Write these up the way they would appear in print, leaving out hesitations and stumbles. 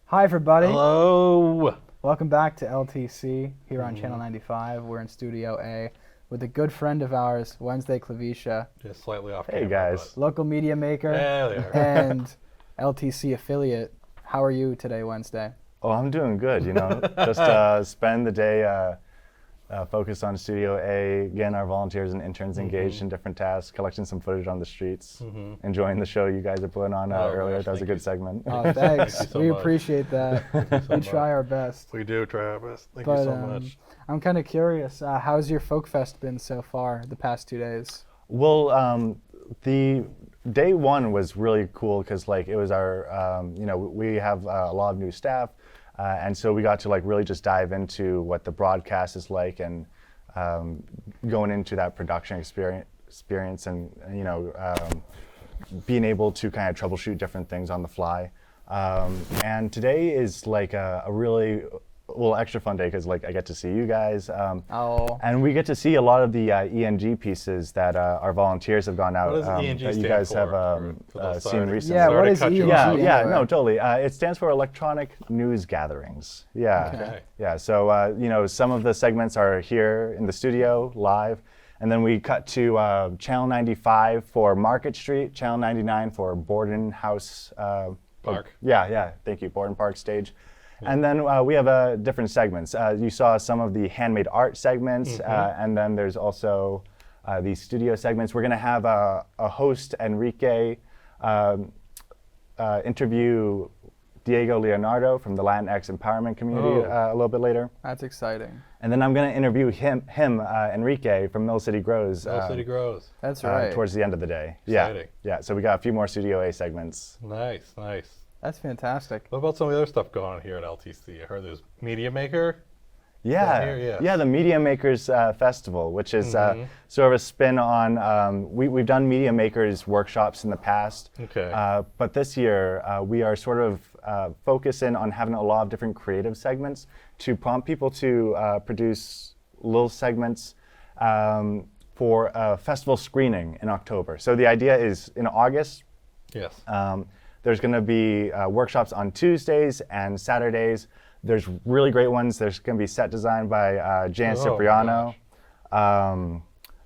Hi, everybody. Hello. Welcome back to LTC here on Channel 95. We're in Studio A with a good friend of ours, Wednesday Klevisha, Just slightly off Hey, camera, guys. local media maker Yeah, they are. and LTC affiliate. How are you today, Wednesday? Oh, I'm doing good, just spend the day focused on Studio A, getting our volunteers and interns engaged in different tasks, collecting some footage on the streets, enjoying the show you guys are putting on earlier. gosh, That was a thank good you. segment. Oh, thanks. Thank you so We much. appreciate that. We try our best. We do try our best. Thank you But so much. I'm kind of curious, how's your Folk Fest been so far the past 2 days? Well, the day one was really cool because it was our, we have a lot of new staff, and so we got to really just dive into what the broadcast is like and going into that production experience and being able to kind of troubleshoot different things on the fly. And today is a really extra fun day because I get to see you guys, and we get to see a lot of the ENG pieces that our volunteers have gone out What does ENG that you stand guys for? have For those seen sorry- recently. Yeah, sorry what to is cut you ENG? off. Yeah, anyway? no, totally. It stands for Electronic News Gatherings. Yeah, Okay. yeah. So some of the segments are here in the studio live, and then we cut to Channel 95 for Market Street, Channel 99 for Borden House Park. Yeah. Thank you, Borden Park stage. And then we have different segments. You saw some of the handmade art segments, and then there's also these studio segments. We're going to have a host, Enrique, interview Diego Leonardo from the Latinx empowerment community a little bit later. That's exciting. And then I'm going to interview him, Enrique from Mill City Grows. Mill City Grows. That's right. Towards the end of the day. Exciting. Yeah. So we got a few more Studio A segments. Nice. That's fantastic. What about some of the other stuff going on here at LTC? I heard there's Media Maker. Yeah, here, yes. yeah, the Media Makers Festival, which is sort of a spin on, we've done Media Makers workshops in the past, Okay. but this year we are sort of focusing on having a lot of different creative segments to prompt people to produce little segments for a festival screening in October. So the idea is in August, Yes. there's going to be workshops on Tuesdays and Saturdays. There's really great ones. There's going to be set design by Jan Oh, Cipriano.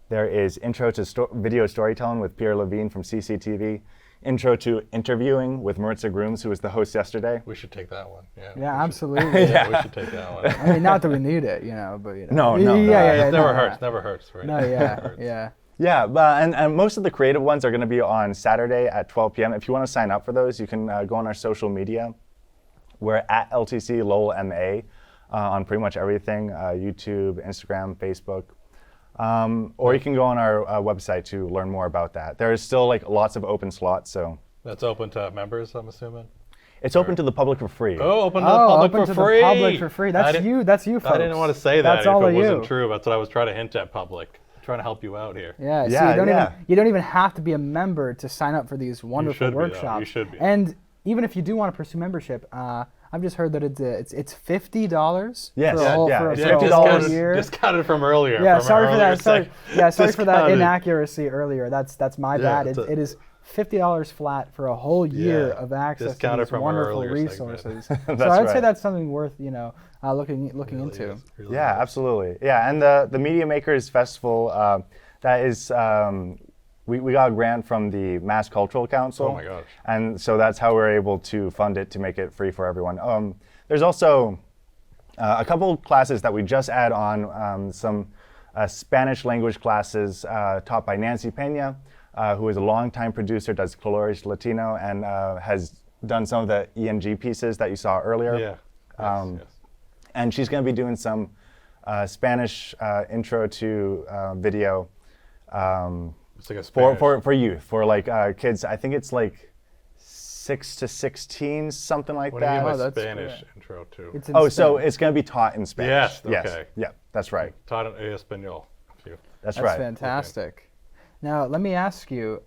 There is Intro to Video Storytelling with Pierre Levine from CCTV. Intro to Interviewing with Maritza Grooms, who was the host yesterday. We should take that one. Yeah. Yeah, absolutely. Yeah, we should take that one. I mean, not that we need it, but No, Yeah, It never no, hurts. Never hurts, right? No, Never yeah, hurts. yeah. Yeah, and most of the creative ones are going to be on Saturday at 12 p.m. If you want to sign up for those, you can go on our social media. We're at LTC Lowell MA on pretty much everything, YouTube, Instagram, Facebook. Or you can go on our website to learn more about that. There's still lots of open slots, so That's open to members, I'm assuming. it's open to the public for free. Oh, open to the public open for to free. the public for free. I That's didn't- you. That's you, folks. I didn't want to say that That's if all it of wasn't you. true. That's what I was trying to hint at public. Trying to help you out here. Yeah, so Yeah, you don't even have to be a member to sign up for these wonderful should be, though. workshops. You should be. And even if you do want to pursue membership, I've just heard that it's $50 Yes, for a whole, yeah, for a it's for a $50 whole year. Discounted from earlier. Yeah, from sorry our for earlier that. Sorry, sec- sorry for that Discounted. inaccuracy earlier. That's my Yeah, bad. it's It is $50 flat for a whole year Yeah, of access to discounted these from our wonderful earlier segment. resources. So That's I'd say right. that's something worth looking Really into. is, really Yeah, is. absolutely. Yeah, and the Media Makers Festival, that is, we got a grant from the Mass Cultural Council. Oh my gosh. And so that's how we're able to fund it to make it free for everyone. There's also a couple classes that we just add on, some Spanish language classes taught by Nancy Pena, who is a longtime producer, does Colores Latino, and has done some of the ENG pieces that you saw earlier. Yeah. Yes. And she's going to be doing some Spanish intro to video It's like a Spanish. for youth, for kids. I think it's 6 to 16, something like What do you mean that. by that's Spanish great. intro to? It's in Oh, so Spain. it's going to be taught in Spanish. Yes, Yes. okay. Yeah, that's right. Taught in Espanol. Phew. That's That's right. fantastic. Now, let me ask you,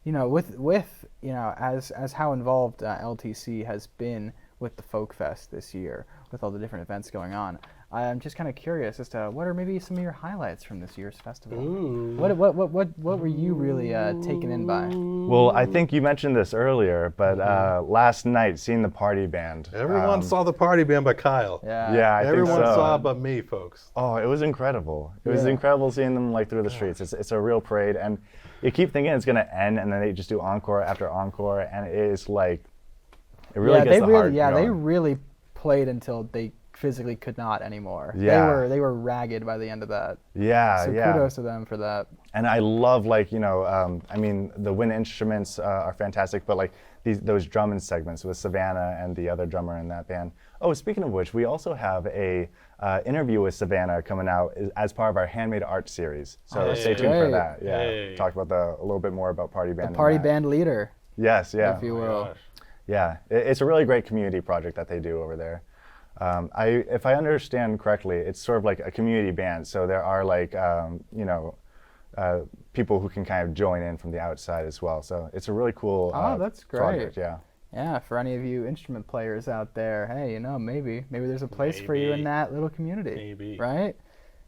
with as how involved LTC has been with the Folk Fest this year, with all the different events going on, I'm just kind of curious as to what are maybe some of your highlights from this year's festival. Ooh. What were you really taken in by? Well, I think you mentioned this earlier, but last night, seeing the party band. Everyone saw the party band by Kyle. Yeah, I Everyone think so. saw but me, folks. Oh, it was incredible. It was Yeah. incredible seeing them like through the streets. It's a real parade, and you keep thinking it's gonna end, and then they just do encore after encore, and it is like, it really gets the heart they going. really played until they physically could not anymore. Yeah. They were ragged by the end of that. Yeah, So yeah. kudos to them for that. And I love I mean, the wind instruments are fantastic, but like those drumming segments with Savannah and the other drummer in that band. Oh, speaking of which, we also have a interview with Savannah coming out as part of our handmade art series. So Oh, stay that's tuned for great. that. Yeah, Hey. talk about a little bit more about Party Band. The and party that. band leader, Yes, yeah. if you Oh my will. gosh. Yeah, it's a really great community project that they do over there. If I understand correctly, it's sort of like a community band. So there are like, people who can kind of join in from the outside as well. So it's a really cool That's great. project. Yeah. Yeah, for any of you instrument players out there, hey, maybe there's a place for you in Maybe. that little community, Maybe. right?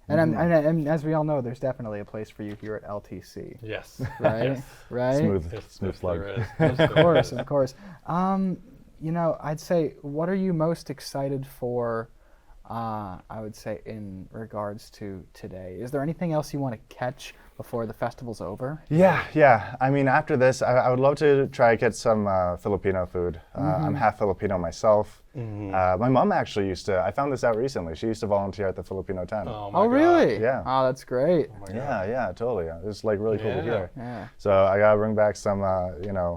And as we all know, there's definitely a place for you here at LTC, Yes. right? Yes. Right? Smooth, Yes, smooth yes, slug. there is. Of course, of course. I'd say, what are you most excited for? I would say in regards to today. Is there anything else you want to catch before the festival's over? Yeah. I mean, after this, I would love to try to get some Filipino food. I'm half Filipino myself. My mom actually I found this out recently. She used to volunteer at the Filipino tent. Oh, my Oh, God. really? Yeah. Oh, that's great. Oh my God. Yeah, totally. It's like really cool to Yeah. hear. Yeah. So I gotta bring back some,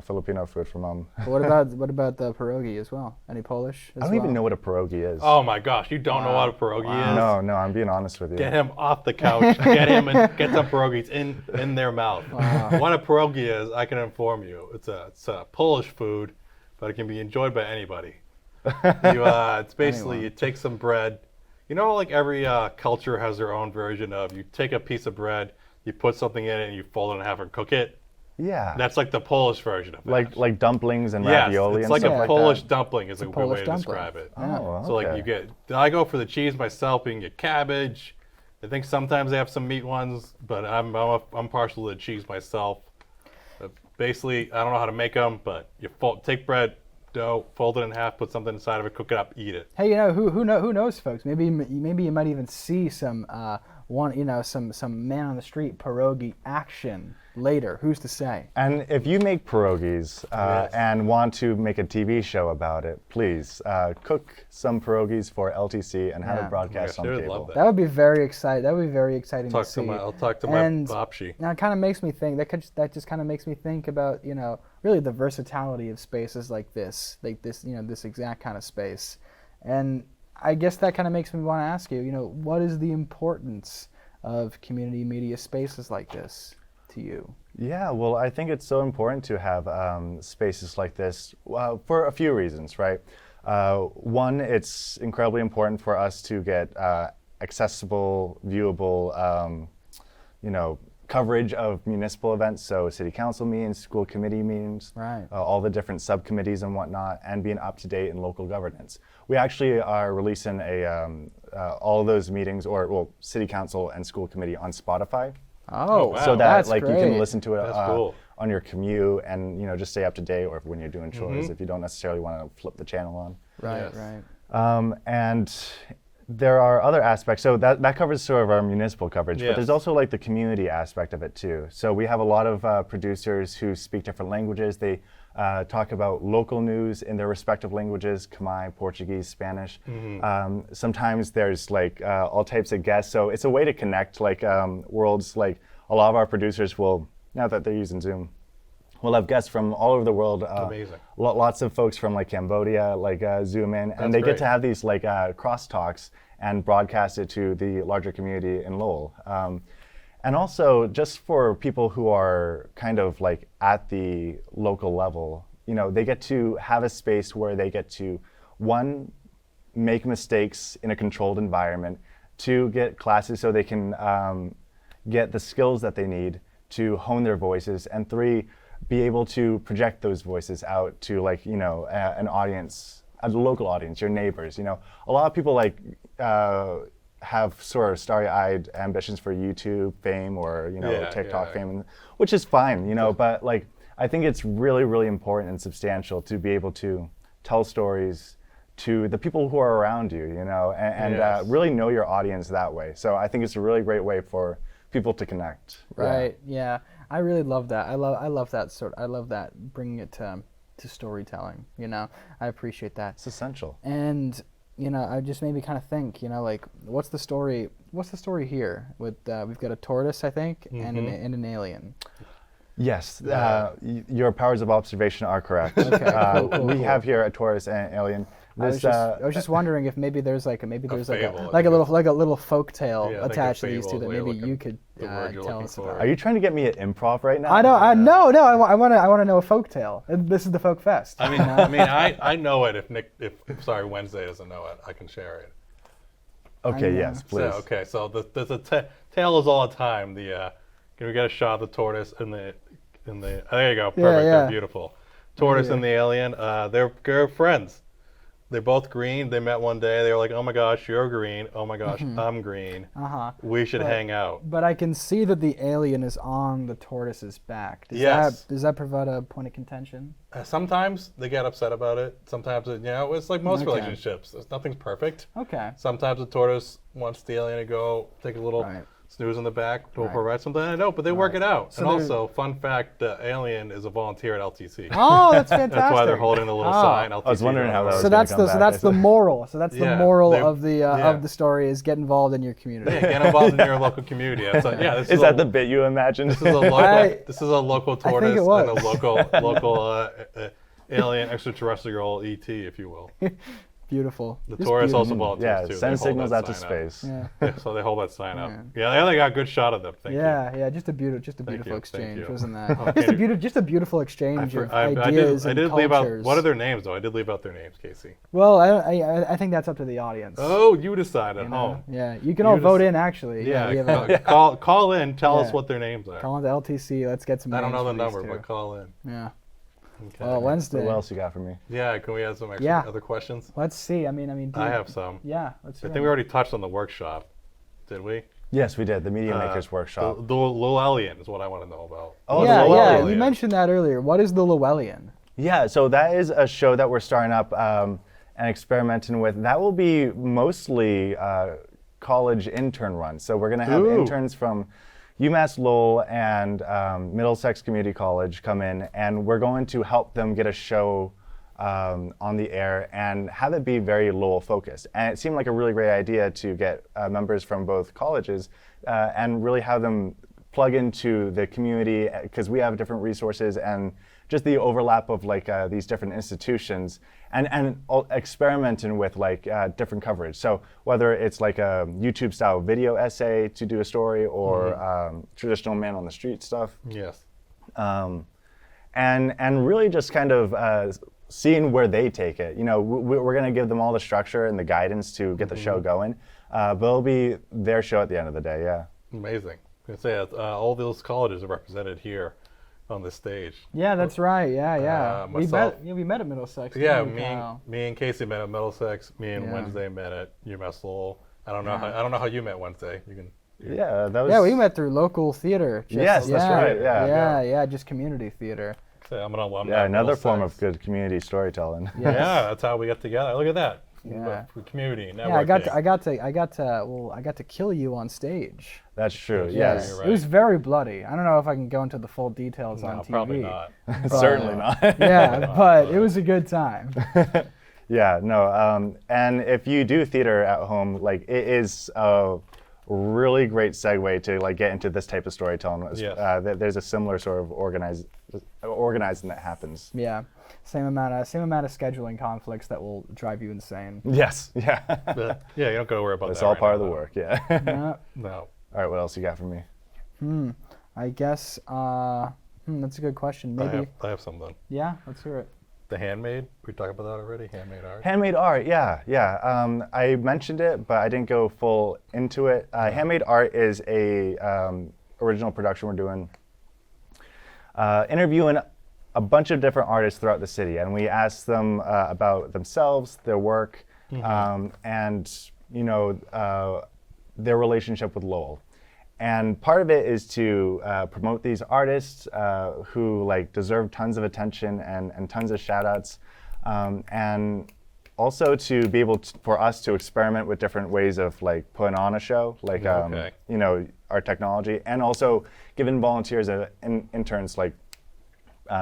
Filipino food for mom. What about the pierogi as well? Any Polish? I don't even know what a pierogi is. Oh my gosh, you don't know what a pierogi is? No, I'm being honest with you. Get him off the couch. Get him and get some pierogies in their mouth. What a pierogi is, I can inform you. It's a Polish food, but it can be enjoyed by anybody. It's basically you take some bread. You know, like every culture has their own version of. You take a piece of bread, you put something in it, and you fold it in half and cook it. Yeah. That's like the Polish version of that. like dumplings and Yes, ravioli it's and like stuff a like Polish that. dumpling is a good way Polish to dumpling. describe it. Oh, So like okay. I go for the cheese myself. You can get cabbage. I think sometimes they have some meat ones, but I'm partial to the cheese myself. Basically, I don't know how to make them, but you take bread, dough, fold it in half, put something inside of it, cook it up, eat it. Hey, who knows, folks? Maybe you might even see some some man on the street pierogi action later. Who's to say? And if you make pierogies Yes. and want to make a TV show about it, please cook some pierogies for LTC and have Yeah. it broadcast Oh my gosh, on they would love cable. that. That would be very exciting. That would be very exciting to see. I'll talk to my And Bopshi. Now it kind of makes me think. That just kind of makes me think about really the versatility of spaces like this this exact kind of space, and I guess that kind of makes me want to ask you, what is the importance of community media spaces like this to you? Yeah, well, I think it's so important to have spaces like this for a few reasons, right? One, it's incredibly important for us to get accessible, viewable, coverage of municipal events, so city council meetings, school committee meetings, Right. all the different subcommittees and whatnot, and being up to date in local governance. We actually are releasing all of those meetings, city council and school committee on Spotify. Oh, wow. So that that's like great. you can listen to it That's cool. on your commute and just stay up to date, or when you're doing chores if you don't necessarily want to flip the channel on. Right, Yes. right. And there are other aspects. So that covers sort of our municipal coverage, but Yes. there's also like the community aspect of it too. So we have a lot of producers who speak different languages. They talk about local news in their respective languages: Khmer, Portuguese, Spanish. Sometimes there's like all types of guests. So it's a way to connect worlds. Like a lot of our producers will, now that they're using Zoom, we'll have guests from all over the world. Amazing. Lots of folks from like Cambodia Zoom in, and they great. get to have these crosstalks and broadcast it to the larger community in Lowell. And also, just for people who are kind of like at the local level, they get to have a space where they get to, one, make mistakes in a controlled environment, two, get classes so they can get the skills that they need to hone their voices, and three, be able to project those voices out to an audience, a local audience, your neighbors. A lot of people have sort of starry-eyed ambitions for YouTube fame or TikTok yeah. fame, which is fine, but like I think it's really, really important and substantial to be able to tell stories to the people who are around you, and Yes. really know your audience that way. So I think it's a really great way for people to connect. Right. Yeah. I really love that. I love that bringing it to storytelling. I appreciate that. It's essential. And I just made me kind of think. Like what's the story? What's the story here? With we've got a tortoise, I think, and an alien. Yes, your powers of observation are correct. Okay, cool, we cool. have here a Taurus and an alien. I was just wondering if maybe there's like a fable, little folk tale Yeah, I think attached a to these two fable that is the way maybe you're you looking- could the word you're tell looking us for. about. Are you trying to get me at improv right now? I want to know a folk tale. This is the folk fest. I know it. If Wednesday doesn't know it, I can share it. Okay, I know. yes, please. So there's a tale is all the time. Can we get a shot of the tortoise and the there you go, perfect. Yeah. They're beautiful. Tortoise Yeah. and the alien. They're friends. They're both green. They met one day. They were like, "Oh my gosh, you're green. Oh my gosh, I'm green. Uh-huh. We should hang out." But I can see that the alien is on the tortoise's back. Yes. Does that provide a point of contention? Sometimes they get upset about it. Sometimes it's like most Okay. relationships. Nothing's perfect. Okay. Sometimes the tortoise wants the alien to go take a little Right. snooze in the back to Right. provide something. I know, but they work it out. So and there's- also, fun fact: the alien is a volunteer at LTC. Oh, that's fantastic. That's why they're holding the little sign. LTC I was wondering how that was So gonna that's come the back, that's I the see. moral. So that's the Yeah, moral they- of the yeah. of the story is get involved in your community. Yeah, get involved in your local community. This Is is that a, the bit you imagined? This is a local. This is a local think tortoise it was. and a local alien extraterrestrial ET, if you will. Beautiful. The Just tortoise also beautiful. volunteers Yeah, too. They send hold signals that out to sign up. space. Yeah. Yeah, so they hold that sign up. Yeah. Yeah, they got a good shot of them. Thank you. Yeah, just a beautiful you, thank exchange, you. wasn't that? Okay. Just a beautiful exchange of I ideas did and leave out. cultures. What are their names though? I did leave out their names, Casey. Well, I think that's up to the audience. Oh, you decide at you know? home. Yeah, you can all vote in actually. Yeah, we have a, call in. Tell us Yeah. what their names are. call into LTC. Let's get some. I don't know the names for number, these but two. call in. Yeah. Okay. Well, Wednesday. What else you got for me? Yeah, can we have some extra Yeah. other questions? Let's see. I mean. I have some. Yeah. Let's see. I think we already touched on the workshop. Did we? Yes, we did. The Media Makers Workshop. The Lowellian is what I want to know about. Oh, the Yeah. Lowellian. You mentioned that earlier. What is the Lowellian? Yeah, so that is a show that we're starting up and experimenting with. That will be mostly college intern run. So we're going to have Ooh. interns from UMass Lowell and Middlesex Community College come in, and we're going to help them get a show on the air and have it be very Lowell focused. And it seemed like a really great idea to get members from both colleges and really have them plug into the community because we have different resources and just the overlap of like these different institutions and experimenting with like different coverage. So whether it's like a YouTube style video essay to do a story or traditional man on the street stuff. Yes. And really just kind of seeing where they take it. We're going to give them all the structure and the guidance to get the show going, but it'll be their show at the end of the day, yeah. Amazing. I was gonna say all those colleges are represented here on this stage. Yeah, that's right. Yeah. myself- we met at Middlesex. Yeah, didn't we, Kyle? me and Casey met at Middlesex. Me and Yeah. Wednesday met at UMass Lowell. I don't know how you met Wednesday. You can. Yeah, that was. Yeah, we met through local theater. Yes, that's right, yeah. Yeah, just community theater. Say I'm an alumni. Yeah, of another form Middlesex. of good community storytelling. Yes. Yeah, that's how we get together. Look at that. Yeah. Community networking. Yeah, I got to kill you on stage. That's true. Yeah, Yes, you're It was very bloody. I don't know if I can go into the full details No, on TV. probably not. but- certainly not. Yeah, but it was a good time. Yeah, no. And if you do theater at home, like it is a really great segue to like get into this type of storytelling. Yes. There's a similar sort of organizing that happens. Yeah, same amount of scheduling conflicts that will drive you insane. Yes. Yeah. But, yeah, you don't got to worry about It's that. all right part of now, the though. work. Yeah. Yeah, No. All right. What else you got for me? I guess that's a good question. Maybe. I have something. Yeah, let's hear it. The handmade. We talked about that already. Handmade art. Handmade art, yeah. I mentioned it, but I didn't go full into it. Handmade art is a original production we're doing, interviewing a bunch of different artists throughout the city, and we asked them about themselves, their work, and their relationship with Lowell. And part of it is to promote these artists who like deserve tons of attention and tons of shout outs. And also to be able for us to experiment with different ways of like putting on a show, like you know, our technology, and also giving volunteers and interns like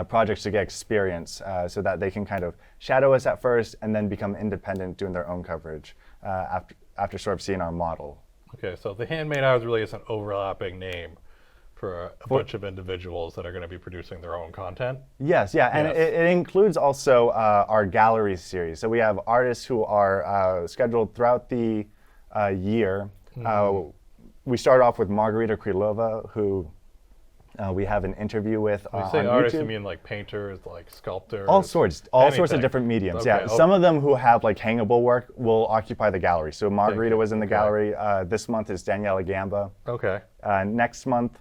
projects to get experience so that they can kind of shadow us at first and then become independent doing their own coverage after sort of seeing our model. Okay, so the Handmade Hours really is an overlapping name for a bunch of individuals that are going to be producing their own content. Yes, yeah, and it includes also our gallery series. So we have artists who are scheduled throughout the year. We start off with Margarita Krylova, who we have an interview with When you on say artists, YouTube. you mean like painters, like sculptors? All sorts of anything. different mediums. Okay, Yeah, some of them who have like hangable work will occupy the gallery. So Margarita was in the Okay. gallery. This month is Daniela Gamba. Okay. Next month,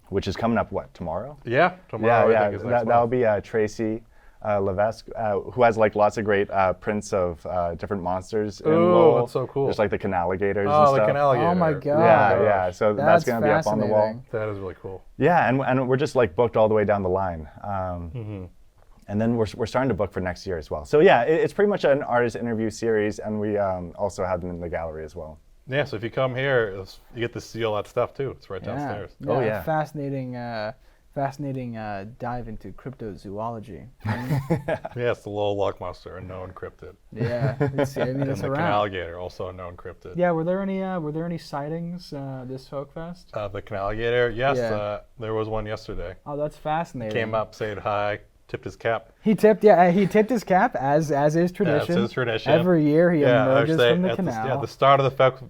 which is coming up, what, tomorrow? Yeah, tomorrow I think is next that'll month. be Tracy Levesque, who has like lots of great prints of different monsters in Ooh, Lowell. that's so cool. Just like the canalligators and Oh, stuff. the canalligator. Oh my God. Yeah, yeah. So that's going to be up on the wall. fascinating. That is really cool. Yeah, and we're just like booked all the way down the line. And then we're starting to book for next year as well. So yeah, it's pretty much an artist interview series, and we also have them in the gallery as well. Yeah, so if you come here, you get to see all that stuff too. It's right Yeah. downstairs. Oh, yeah. Fascinating dive into cryptozoology. Yeah, it's the Lowell Loch Monster, a known cryptid. Yeah, it's And it's the around. canalligator, also a known cryptid. Yeah, were there any sightings this Folk Fest? The canalligator, yes, Yeah. there was one yesterday. Oh, that's fascinating. Came up, said hi, tipped his cap. He tipped his cap as is tradition. his tradition. Every year he emerges actually, from the at canal. the start of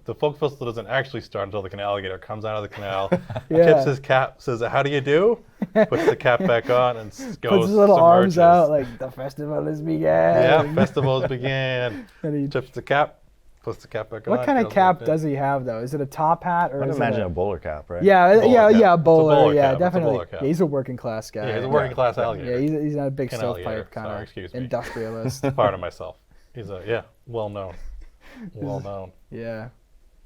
the folk festival doesn't actually start until the canalligator comes out of the canal, Yeah. tips his cap, says, "How do you do?" Puts the cap back on and goes. Puts his little arms submerges. out like the festival is began. Yeah, festivals began. And he- Tips the cap, puts the cap back on. what kind of goes cap like does he have though? Is it a top hat or I'd is imagine it a bowler cap, right? Yeah, Bowler yeah, cap. yeah, It's a bowler. bowler Yeah, cap. It's a definitely. bowler cap. Yeah, he's a working class guy. Yeah, he's a working class Yeah, alligator. he's not a big Canalligator. stovepipe kind Sorry, of excuse me. industrialist. Pardon myself. He's well known. Well known. Yeah.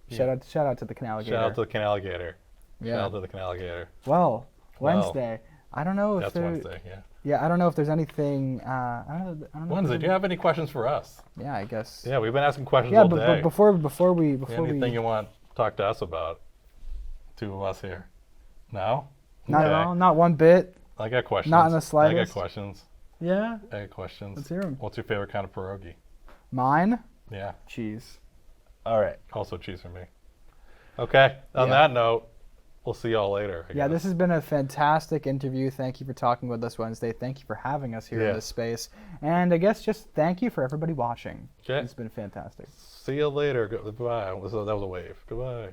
Shout out to the canalligator. Shout out to the canalligator. Yeah. Shout out to the canalligator. Well, Well, Wednesday. I don't know if That's there. Wednesday, yeah. Yeah, I don't know if there's anything. I don't know. if Wednesday, there's do you have any questions for us? any- Yeah, I guess. Yeah, we've been asking questions Yeah, all but day. before we Anything you want to talk to us about? Two of us here. No? not at Okay. all, not one bit. I got questions. Not in the I got slightest. questions. Yeah. I got questions. Let's hear 'em. What's your favorite kind of pierogi? Mine, Yeah, cheese. All right. also cheese for me. Okay, on Yeah. that note, we'll see y'all later. I Yeah, guess. this has been a fantastic interview. Thank you for talking with us Wednesday. Thank you for having us here Yeah. in this space. And I guess just thank you for everybody watching. Okay. It's been fantastic. See you later. Goodbye. That was a wave. Goodbye.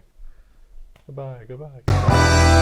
Goodbye. Goodbye.